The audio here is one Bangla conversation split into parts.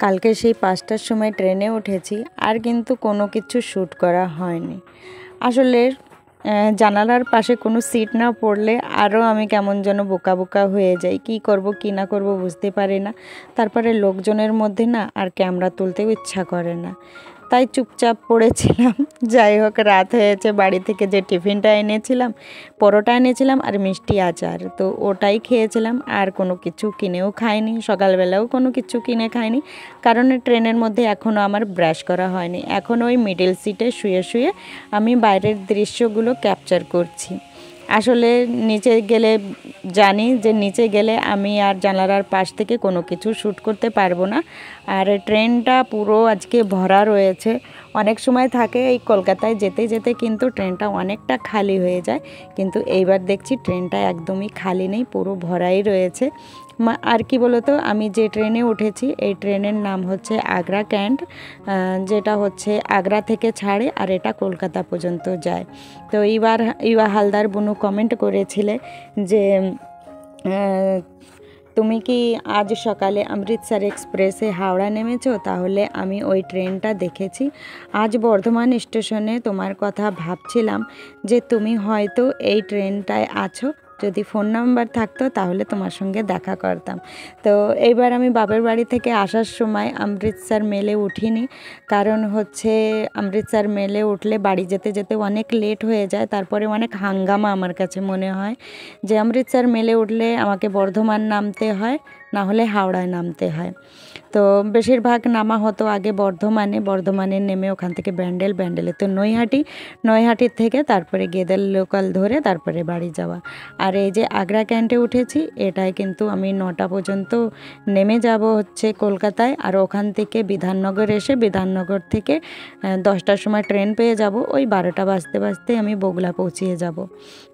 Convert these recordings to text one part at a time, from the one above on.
কালকে সেই 5টার সময় ট্রেনে উঠেছি, আর কিন্তু কোনো কিছু শ্যুট করা হয়নি। আসলে জানালার পাশে কোনো সিট না পড়লে আরও আমি কেমন যেন বোকা বোকা হয়ে যাই, কি করব কি না করব বুঝতে পারি না। তারপরে লোকজনের মধ্যে না আর ক্যামেরা তুলতেও ইচ্ছা করে না, তাই চুপচাপ পড়েছিলাম। যাই হোক, রাত হয়েছে। বাড়ি থেকে যে টিফিনটা এনেছিলাম, পরোটা এনেছিলাম আর মিষ্টি আচার, তো ওটাই খেয়েছিলাম। আর কোনো কিছু কিনেও খাইনি, সকালবেলাও কোনো কিছু কিনে খাইনি, কারণ ট্রেনের মধ্যে এখনও আমার ব্রাশ করা হয়নি। এখন ওই মিডল সিটে শুয়ে শুয়ে আমি বাইরের দৃশ্যগুলো ক্যাপচার করছি। আসলে নিচে গেলে জানি যে নিচে গেলে আমি আর জানালার পাশ থেকে কোনো কিছু শ্যুট করতে পারবো না। আর ট্রেনটা পুরো আজকে ভরা রয়েছে। অনেক সময় থাকে এই কলকাতায় যেতে যেতে কিন্তু ট্রেনটা অনেকটা খালি হয়ে যায়, কিন্তু এইবার দেখছি ট্রেনটা একদমই খালি নেই, পুরো ভরাই রয়েছে। আর কি বলতো, আমি যে ট্রেনে উঠেছি এই ট্রেনের নাম হচ্ছে আগ্রা ক্যান্ট, যেটা হচ্ছে আগ্রা থেকে ছাড়ে আর এটা কলকাতা পর্যন্ত যায়। তো ইবা হালদার বুনু কমেন্ট করেছিলে যে তুমি কি আজ সকালে অমৃতসর এক্সপ্রেসে হাওড়া নেমেছো? তাহলে আমি ওই ট্রেনটা দেখেছি। আজ বর্ধমান স্টেশনে তোমার কথা ভাবছিলাম যে তুমি হয়তো এই ট্রেনটায় আছো, যদি ফোন নাম্বার থাকতো তাহলে তোমার সঙ্গে দেখা করতাম। তো এইবার আমি বাপের বাড়ি থেকে আসার সময় অমৃতসর মেলে উঠিনি, কারণ হচ্ছে অমৃতসর মেলে উঠলে বাড়ি যেতে যেতে অনেক লেট হয়ে যায়, তারপরে অনেক হাঙ্গামা আমার কাছে মনে হয় যে অমৃতসর মেলে উঠলে আমাকে বর্ধমান নামতে হয়, না হলে হাওড়ায় নামতে হয়। তো বেশিরভাগ নামা হতো আগে বর্ধমানে নেমে ওখান থেকে ব্যান্ডেলে তো নৈহাটির থেকে তারপরে গেদেল লোকাল ধরে তারপরে বাড়ি যাওয়া। আর এই যে আগ্রা ক্যান্টে উঠেছি, এটাই কিন্তু আমি 9টা পর্যন্ত নেমে যাব হচ্ছে কলকাতায়, আর ওখান থেকে বিধাননগর এসে বিধাননগর থেকে 10টার সময় ট্রেন পেয়ে যাব, ওই 12টা বাজতে বাজতে আমি বগুলা পৌঁছিয়ে যাব।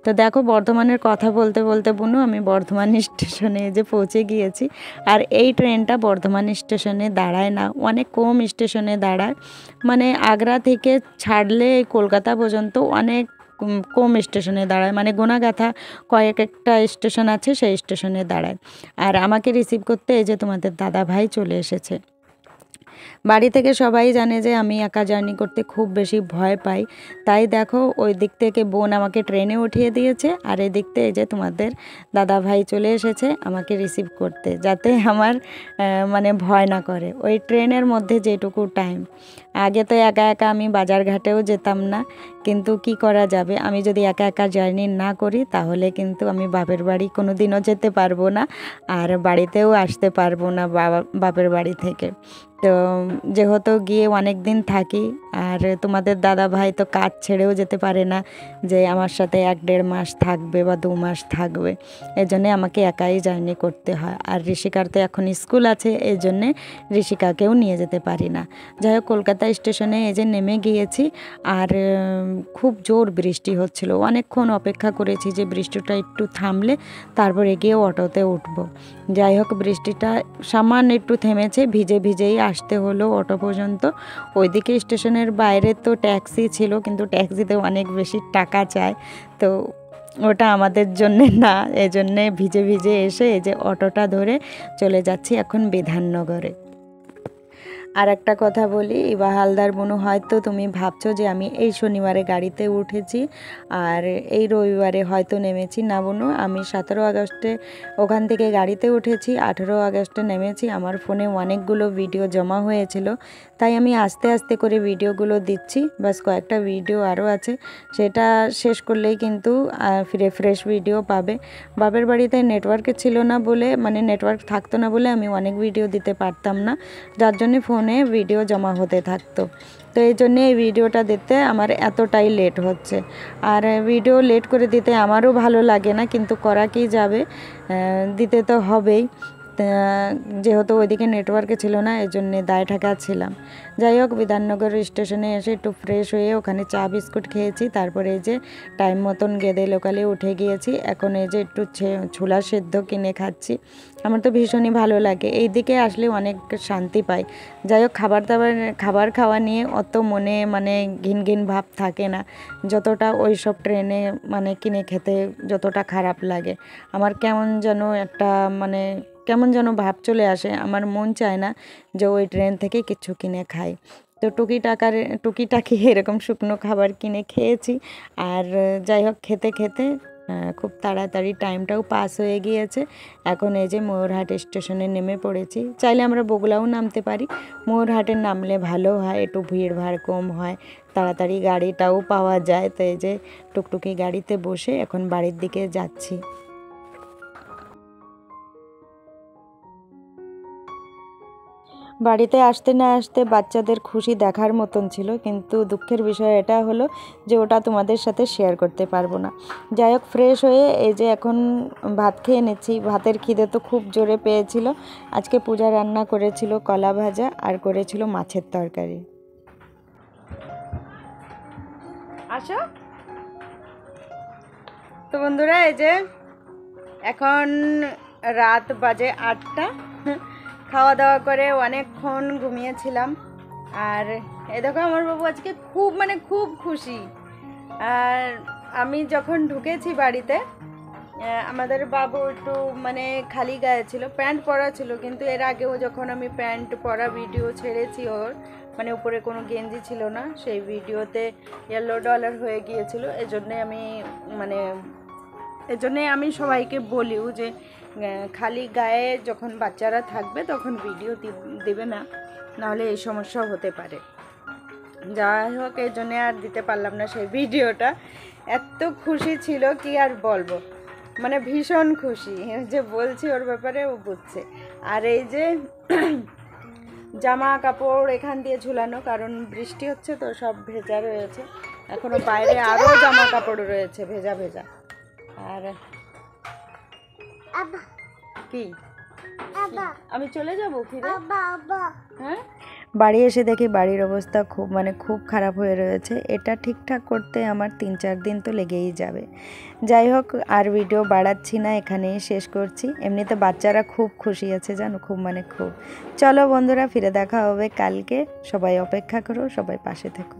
তো দেখো, বর্ধমানের কথা বলতে বলতে বুনু আমি বর্ধমান স্টেশনে যে পৌঁছে গিয়েছি। আর এই ট্রেনটা বর্ধমান স্টেশনে দাঁড়ায় না, অনেক কম স্টেশনে দাঁড়ায়, মানে আগ্রা থেকে ছাড়লে কলকাতা পর্যন্ত অনেক কম স্টেশনে দাঁড়ায়, মানে গোনাগাথা কয়েকটা স্টেশন আছে সেই স্টেশনে দাঁড়ায়। আর আমাকে রিসিভ করতে এই যে তোমাদের দাদা ভাই চলে এসেছে। বাড়ি থেকে সবাই জানে যে আমি একা জার্নি করতে খুব বেশি ভয় পাই, তাই দেখো ওই দিক থেকে বোন আমাকে ট্রেনে উঠিয়ে দিয়েছে, আর এদিক থেকে এই যে তোমাদের দাদা ভাই চলে এসেছে আমাকে রিসিভ করতে, যাতে আমার মানে ভয় না করে। ওই ট্রেনের মধ্যে যেটুকু টাইম, আগে তো একা একা আমি বাজারঘাটেও যেতাম না, কিন্তু কি করা যাবে, আমি যদি একা একা জার্নি না করি তাহলে কিন্তু আমি বাপের বাড়ি কোনো দিনও যেতে পারবো না, আর বাড়িতেও আসতে পারবো না বাপের বাড়ি থেকে। তো যেহেতু গিয়ে অনেক দিন থাকি, আর তোমাদের দাদা ভাই তো কাজ ছেড়েও যেতে পারে না যে আমার সাথে 1-1.5 মাস থাকবে বা 2 মাস থাকবে, এই জন্যে আমাকে একাই জার্নি করতে হয়। আর ঋষিকার তো এখন স্কুল আছে, এই জন্যে ঋষিকাকেও নিয়ে যেতে পারি না। যাই হোক, কলকাতা স্টেশনে এই যে নেমে গিয়েছি, আর খুব জোর বৃষ্টি হচ্ছিল, অনেকক্ষণ অপেক্ষা করেছি যে বৃষ্টিটা একটু থামলে তারপরে গিয়ে অটোতে উঠবো। যাই হোক, বৃষ্টিটা সামান্য একটু থেমেছে, ভিজে ভিজেই আসতে হলো অটো পর্যন্ত। ওইদিকে স্টেশনের বাইরে তো ট্যাক্সি ছিল, কিন্তু ট্যাক্সিতে অনেক বেশি টাকা চায়, তো ওটা আমাদের জন্যে না, এজন্যে ভিজে ভিজে এসে এই যে অটোটা ধরে চলে যাচ্ছি এখন বিধাননগরে। আর একটা কথা বলি, ইবা হালদার বুনু, হয়তো তুমি ভাবছো যে আমি এই শনিবারে গাড়িতে উঠেছি আর এই রবিবারে হয়তো নেমেছি। না বুনু, আমি 17 আগস্টে ওখান থেকে গাড়িতে উঠেছি, 18 আগস্টে নেমেছি। আমার ফোনে অনেকগুলো ভিডিও জমা হয়েছিল, তাই আমি আস্তে আস্তে করে ভিডিওগুলো দিচ্ছি। বাস কয়েকটা ভিডিও আরও আছে, সেটা শেষ করলেই কিন্তু ফ্রেশ ভিডিও পাবে। বাপের বাড়িতে নেটওয়ার্কে ছিল না বলে, মানে নেটওয়ার্ক থাকতো না বলে আমি অনেক ভিডিও দিতে পারতাম না, যার জন্যে ফোনে ভিডিও জমা হতে থাকতো। তো এই জন্যে এই ভিডিওটা দিতে আমার এতটাই লেট হচ্ছে। আর ভিডিও লেট করে দিতে আমারও ভালো লাগে না, কিন্তু করা কি যাবে, দিতে তো হবেই। যেহেতু ওইদিকে নেটওয়ার্কে ছিল না, এই জন্যে দায় ছিলাম। যাই হোক, বিধাননগর স্টেশনে এসে একটু ফ্রেশ হয়ে ওখানে চা বিস্কুট খেয়েছি, তারপরে এই যে টাইম মতন গেদে লোকালে উঠে গিয়েছি। এখন এই যে একটু ছোলা সেদ্ধ কিনে খাচ্ছি, আমার তো ভীষণই ভালো লাগে, এই দিকে আসলে অনেক শান্তি পাই। যাই হোক, খাবার খাওয়া নিয়ে অত মনে মানে ঘিন ঘিন ভাব থাকে না, যতটা ওই সব ট্রেনে মানে কিনে খেতে যতটা খারাপ লাগে। আমার কেমন যেন একটা মানে কেমন যেন ভাব চলে আসে, আমার মন চায় না যে ওই ট্রেন থেকে কিছু কিনে খাই। তো টুকিটাকি এরকম শুকনো খাবার কিনে খেয়েছি। আর যাই হোক, খেতে খেতে খুব তাড়াতাড়ি টাইমটাও পাস হয়ে গিয়েছে। এখন এই যে ময়ূরহাট স্টেশনে নেমে পড়েছি। চাইলে আমরা বগুলাও নামতে পারি, ময়ূরহাটে নামলে ভালো হয়, একটু ভিড়ভাড় কম হয়, তাড়াতাড়ি গাড়িটাও পাওয়া যায়। তো এই যে টুকটুকি গাড়িতে বসে এখন বাড়ির দিকে যাচ্ছি। বাড়িতে আসতে না আসতে বাচ্চাদের খুশি দেখার মতন ছিল, কিন্তু দুঃখের বিষয় এটা হলো যে ওটা তোমাদের সাথে শেয়ার করতে পারবো না। যাই হোক, ফ্রেশ হয়ে এই যে এখন ভাত খেয়ে নিচ্ছি। ভাতের খিদে তো খুব জোরে পেয়েছিল। আজকে পূজা রান্না করেছিল কলা ভাজা আর করেছিল মাছের তরকারি। আসো তো বন্ধুরা, এই যে এখন রাত বাজে 8টা। খাওয়া দাওয়া করে অনেকক্ষণ ঘুমিয়েছিলাম। আর এ দেখো, আমার বাবু আজকে খুব খুশি। আর আমি যখন ঢুকেছি বাড়িতে, আমাদের বাবু একটু খালি গায়ে ছিল, প্যান্ট পরা ছিল, কিন্তু এর আগেও যখন আমি প্যান্ট পরা ভিডিও ছেড়েছি ওর, উপরে কোনো গেঞ্জি ছিল না, সেই ভিডিওতে ইয়েলো ডলার হয়ে গিয়েছিল। এজন্যে আমি সবাইকে বলিও যে খালি গায়ে যখন বাচ্চারা থাকবে তখন ভিডিও দেবে না, নাহলে এই সমস্যা হতে পারে। যাই হোক, এই জন্যে আর দিতে পারলাম না সেই ভিডিওটা। এত খুশি ছিল কি আর বলবো, ভীষণ খুশি যে বলছি ওর ব্যাপারে, ও বুঝছে। আর এই যে জামা কাপড় এখান দিয়ে ঝুলানো, কারণ বৃষ্টি হচ্ছে তো সব ভেজা রয়েছে, এখনো বাইরে আরও জামা কাপড় রয়েছে ভেজা ভেজা। আর কি আমি চলে যাবো ফিরে? হ্যাঁ, বাড়ি এসে দেখি বাড়ির অবস্থা খুব খারাপ হয়ে রয়েছে। এটা ঠিকঠাক করতে আমার 3-4 দিন তো লেগেই যাবে। যাই হোক, আর ভিডিও বাড়াচ্ছি না, এখানেই শেষ করছি। এমনিতে বাচ্চারা খুব খুশি আছে জানো, খুব। চলো বন্ধুরা, ফিরে দেখা হবে কালকে। সবাই অপেক্ষা করো, সবাই পাশে থেকো।